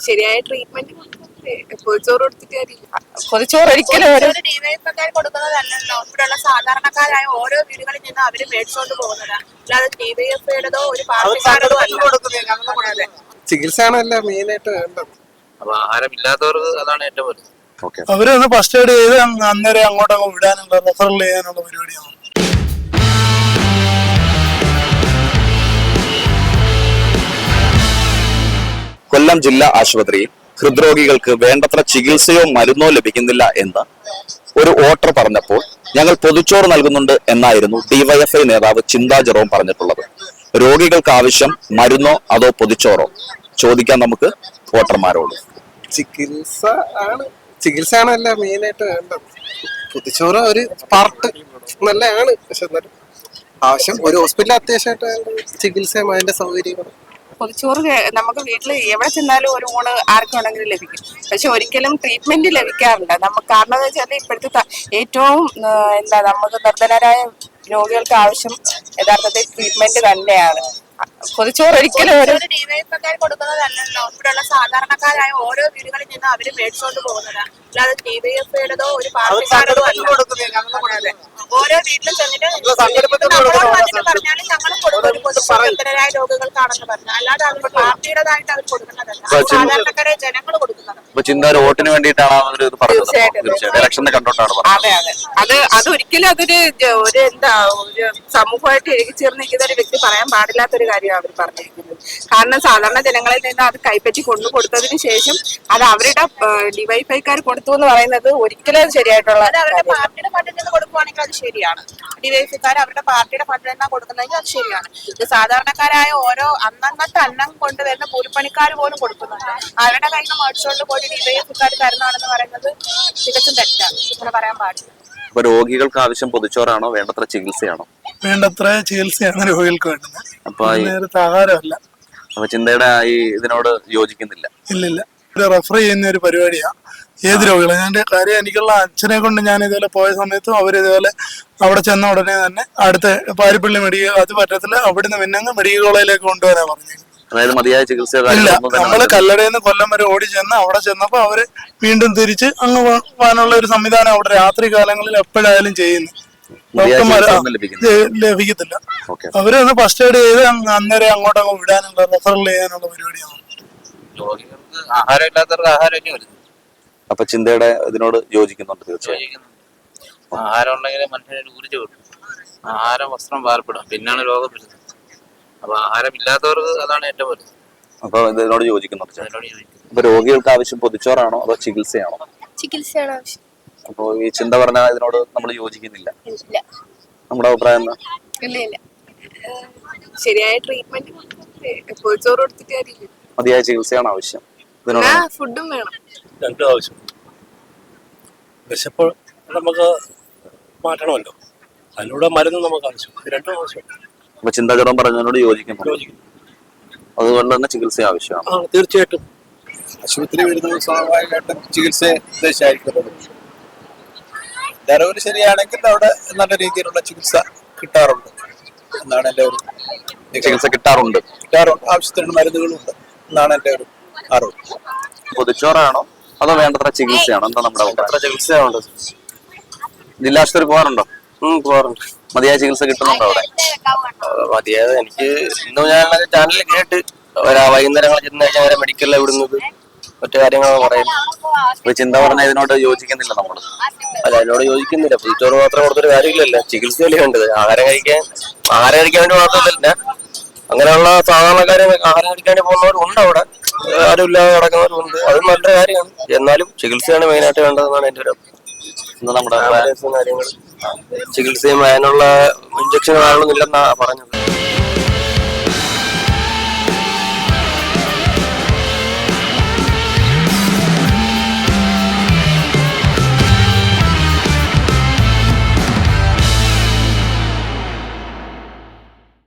ശരിയായ ട്രീറ്റ്മെന്റ് പൊതിച്ചോറ് കൊടുത്തിട്ട് പൊതിച്ചോറ് ഒരിക്കലും ഡിവൈഎഫ്ഐക്കാർ കൊടുക്കുന്നതല്ലല്ലോ. ഇവിടെയുള്ള സാധാരണക്കാരായ ഓരോ വീടുകളിൽ നിന്ന് അവര് മേടിച്ചോണ്ട് പോകുന്നതാ. അല്ലാതെ ഡിവൈഎഫ്ഐയുടെതോ ഒരു പാർട്ടിക്കാരതോ അല്ല. ചികിത്സയാണല്ല മെയിനായിട്ട് വേണ്ടത്. അപ്പൊ ആഹാരമില്ലാത്തവർക്ക് അതാണ് ഏറ്റവും വലുത്. അവരൊന്ന് ഫസ്റ്റ് എയ്ഡ് ചെയ്ത് അന്നേരം അങ്ങോട്ടങ്ങ് വിടാനുള്ള റെഫറൽ ചെയ്യാനുള്ള പരിപാടിയാണ്. കൊല്ലം ജില്ലാ ആശുപത്രിയിൽ ഹൃദ്രോഗികൾക്ക് വേണ്ടത്ര ചികിത്സയോ മരുന്നോ ലഭിക്കുന്നില്ല എന്ന് ഒരു വോട്ടർ പറഞ്ഞപ്പോൾ ഞങ്ങൾ പൊതിച്ചോറ് നൽകുന്നുണ്ട് എന്നായിരുന്നു ഡിവൈഎഫ്ഐ നേതാവ് ചിന്താ ജെറോം പറഞ്ഞിട്ടുള്ളത്. രോഗികൾക്ക് ആവശ്യം മരുന്നോ അതോ പൊതിച്ചോറോ? ചോദിക്കാൻ നമുക്ക് വോട്ടർമാരോട്. ചികിത്സയാണല്ല മെയിനായിട്ട് വേണ്ടത്. പൊതിച്ചോറ് ഒരു പാർട്ട് നല്ലതാണ്, പക്ഷെ എന്നാലും ആവശ്യം ഒരു ഹോസ്പിറ്റലിൽ അത്യാവശ്യമായിട്ട് വേണ്ട ചികിത്സയും അതിന്റെ സൗകര്യങ്ങളും. പൊതിച്ചോറ് നമുക്ക് വീട്ടിൽ എവിടെ ചെന്നാലും ഒരു ഊണ് ആർക്കും വേണമെങ്കിലും ലഭിക്കും. പക്ഷെ ഒരിക്കലും ട്രീറ്റ്മെന്റ് ലഭിക്കാറില്ല. കാരണം എന്ന് വെച്ചാൽ ഇപ്പോഴത്തെ ഏറ്റവും നമുക്ക് നിർധനരായ രോഗികൾക്ക് ആവശ്യം യഥാർത്ഥത്തിൽ ട്രീറ്റ്മെന്റ് തന്നെയാണ്. പൊതിച്ചോറ് ഒരിക്കലും ഡിവൈഎഫ്ഐക്കാർ കൊടുക്കുന്നതല്ലല്ലോ. ഇവിടെയുള്ള സാധാരണക്കാരായ ഓരോ വീടുകളിൽ നിന്ന് അവര് മേടിച്ചോണ്ട് പോകുന്നതാ. അല്ലാതെ ഡിവൈഎഫ്ഐയുടെതോ ഒരു പാർട്ടിക്കാരതോ അല്ല. ഓരോ വീട്ടിലും ചെന്നിട്ട് പറഞ്ഞാലും ഞങ്ങൾ കൊടുക്കുന്നരായ രോഗികൾക്കാണെന്ന് പറഞ്ഞാൽ, അല്ലാതെ അവർ പാർട്ടിയുടേതായിട്ട് അവർ കൊടുക്കുന്നതല്ല. സാധാരണക്കാരെ ജനങ്ങൾ കൊടുക്കുന്നതാണ്. വോട്ടിന് വേണ്ടിയിട്ടാണ് ഇലക്ഷനെ കണ്ടോണ്ടാണ്. അതെ അതെ, അതൊരിക്കലും അതൊരു ഒരു സമൂഹമായിട്ട് ഇഴുകിച്ചേർന്ന് നിൽക്കുന്ന ഒരു വ്യക്തി പറയാൻ പാടില്ലാത്തൊരു കാര്യമാണ് അവർ പറഞ്ഞിരിക്കുന്നത്. കാരണം സാധാരണ ജനങ്ങളിൽ നിന്ന് അത് കൈപ്പറ്റി കൊണ്ടു കൊടുത്തതിന് ശേഷം അത് അവരുടെ ഡിവൈഎഫ്ഐക്കാർ കൊടുത്തു എന്ന് പറയുന്നത് ഒരിക്കലും ശരിയായിട്ടുള്ള അവരുടെ പാർട്ടിയുടെ ഫണ്ടിൽ നിന്ന് കൊടുക്കുവാണെങ്കിൽ അത് ശരിയാണ്. ഡിവൈഎഫ്ഐക്കാർ അവരുടെ പാർട്ടിയുടെ ഫണ്ടിൽ നിന്നാണ് കൊടുക്കുന്നതെങ്കിൽ അത് ശരിയാണ്. ഇത് സാധാരണക്കാരായ ഓരോ അന്നത്തെ അന്നം കൊണ്ടുവരുന്ന കൂലിപ്പണിക്കാർ പോലും കൊടുക്കുന്നുണ്ട്. അവരുടെ കയ്യിൽ നിന്ന് മേടിച്ചുകൊണ്ട് പോയി ഡിവൈഎഫ്ഐക്കാർ തരുന്നതാണെന്ന് പറയുന്നത് തികച്ചും തെറ്റാണ്. ഇങ്ങനെ പറയാൻ പാടില്ല. അപ്പൊ രോഗികൾക്ക് ആവശ്യം പൊതിച്ചോറാണോ വേണ്ടത്ര ചികിത്സയാണോ? വേണ്ടത്ര ചികിത്സയാണ് രോഗികൾക്ക് വേണ്ടത്. അപ്പൊ നേരത്തെ ആഹാരമല്ല. അപ്പൊ ചിന്തയുടെ ഈ ഇതിനോട് യോജിക്കുന്നില്ല? ഇല്ലില്ല, റെഫർ ചെയ്യുന്ന ഒരു പരിപാടിയാണ് ഏത് രോഗികളും. ഞാൻ കാര്യം എനിക്കുള്ള അച്ഛനെ കൊണ്ട് ഞാൻ ഇതുപോലെ പോയ സമയത്തും അവരിതുപോലെ അവിടെ ചെന്ന ഉടനെ തന്നെ അടുത്ത പാരിപ്പള്ളി മെഡിക്കൽ, അത് പറ്റത്തില്ല, അവിടുന്ന് പിന്നെ മെഡിക്കൽ കോളേജിലേക്ക് കൊണ്ടുവരാൻ പറഞ്ഞു. അതായത് മതിയായ ചികിത്സ ഇല്ല. നമ്മള് കല്ലടയിൽ നിന്ന് കൊല്ലം വരെ ഓടി ചെന്ന് അവിടെ ചെന്നപ്പോ അവര് വീണ്ടും തിരിച്ച് അങ്ങ് പോകാനുള്ള ഒരു സംവിധാനം അവിടെ രാത്രി കാലങ്ങളിൽ എപ്പോഴായാലും ചെയ്യുന്നു. ലഭിക്കത്തില്ല. അവരൊന്ന് ഫസ്റ്റ് എയ്ഡ് ചെയ്ത് അന്നേരം അങ്ങോട്ടങ്ങ് വിടാനുള്ള റെഫറൽ ചെയ്യാനുള്ള പരിപാടിയാണ്. അപ്പൊ ചിന്തയുടെ ഇതിനോട് യോജിക്കുന്നുണ്ട് തീർച്ചയായും. ആഹാരം ഉണ്ടെങ്കിൽ മനുഷ്യന് ഊർജ്ജം കിട്ടും. ആഹാരം വസ്ത്രം പാർപ്പിടും, പിന്നാണ് രോഗം വരുന്നത്. അപ്പൊ ആഹാരം ഇല്ലാത്തവർക്ക് അതാണ് ഏറ്റവും വലുത്. അപ്പൊ ഇതിനോട് യോജിക്കുന്നുണ്ട്. അപ്പൊ രോഗികൾക്ക് ആവശ്യം പൊതിച്ചോറാണോ അതോ ചികിത്സയാണോ? ചികിത്സയാണ് ആവശ്യം. അപ്പൊ ഈ ചിന്ത പറഞ്ഞ ഇതിനോട് നമ്മൾ യോജിക്കുന്നില്ല. നമ്മുടെ അഭിപ്രായം എന്താ? ശരിയായ ട്രീറ്റ്മെന്റ് പൊതിച്ചോറ് കൊടുത്തിട്ട് കാര്യമില്ല. മതിയായ ചികിത്സയാണ് ആവശ്യം. ഫുഡും വേണം. രണ്ടും ആവശ്യം. വിശപ്പ് നമുക്ക് മാറ്റണമല്ലോ, അതിലൂടെ മരുന്ന് നമുക്ക് ആവശ്യം. രണ്ടും ആവശ്യം. അപ്പൊ ചിന്താചരം പറഞ്ഞതിനോട് യോജിക്കുന്നു. അതുകൊണ്ട് തന്നെ ചികിത്സ ആവശ്യമാണ്. തീർച്ചയായിട്ടും. ആശുപത്രി വരുന്നത് സ്വാഭാവികമായിട്ടും ചികിത്സ ഉദ്ദേശമായിരിക്കുന്നത്. ധരവ് ശരിയാണെങ്കിൽ അവിടെ നല്ല രീതിയിലുള്ള ചികിത്സ കിട്ടാറുണ്ട് എന്നാണ് എൻ്റെ ഒരു ചികിത്സ കിട്ടാറുണ്ട്. ആവശ്യത്തിനുള്ള മരുന്നുകളുണ്ട് എന്നാണ് എൻ്റെ ഒരു അറിവ്. പൊതിച്ചോറാണോ അതോ വേണ്ടത്ര ചികിത്സയാണോ? എന്താ നമ്മുടെ ചികിത്സയുണ്ട്. ജില്ലാ ആശുപത്രി പോകാറുണ്ടോ? പോകാറുണ്ട്. മതിയായ ചികിത്സ കിട്ടുന്നുണ്ടോ അവിടെ? മതിയായത് എനിക്ക് ഇന്ന് ഞാൻ ചാനലിൽ കേട്ട് വൈകുന്നേരങ്ങളിൽ ചെന്ന് കഴിഞ്ഞാൽ മെഡിക്കലിൽ വിടുന്നത് മറ്റു കാര്യങ്ങളാണ് പറയുന്നത്. ചിന്ത പറഞ്ഞ ഇതിനോട് യോജിക്കുന്നില്ല നമ്മള്. അല്ല, അതിനോട് യോജിക്കുന്നില്ല. പൊതിച്ചോറ് മാത്രം കൊടുത്തൊരു കാര്യമില്ലല്ലോ, ചികിത്സയല്ലേ വേണ്ടത്. ആഹാരം കഴിക്കാൻ വേണ്ടി മാത്രമല്ല, അങ്ങനെയുള്ള സാധാരണക്കാരെ ആഹാരം കഴിക്കാൻ പോകുന്നവരുണ്ട്, അവിടെ ആരും ഇല്ലാതെ നടക്കുന്നവരുണ്ട്. അതും നല്ലൊരു കാര്യമാണ്. എന്നാലും ചികിത്സയാണ് മെയിനായിട്ട് വേണ്ടതെന്നാണ് എൻ്റെ ഒരു നമ്മുടെ കാര്യങ്ങൾ. ചികിത്സയും അതിനുള്ള ഇഞ്ചക്ഷൻ കാണുന്നില്ലെന്നാ പറഞ്ഞത്.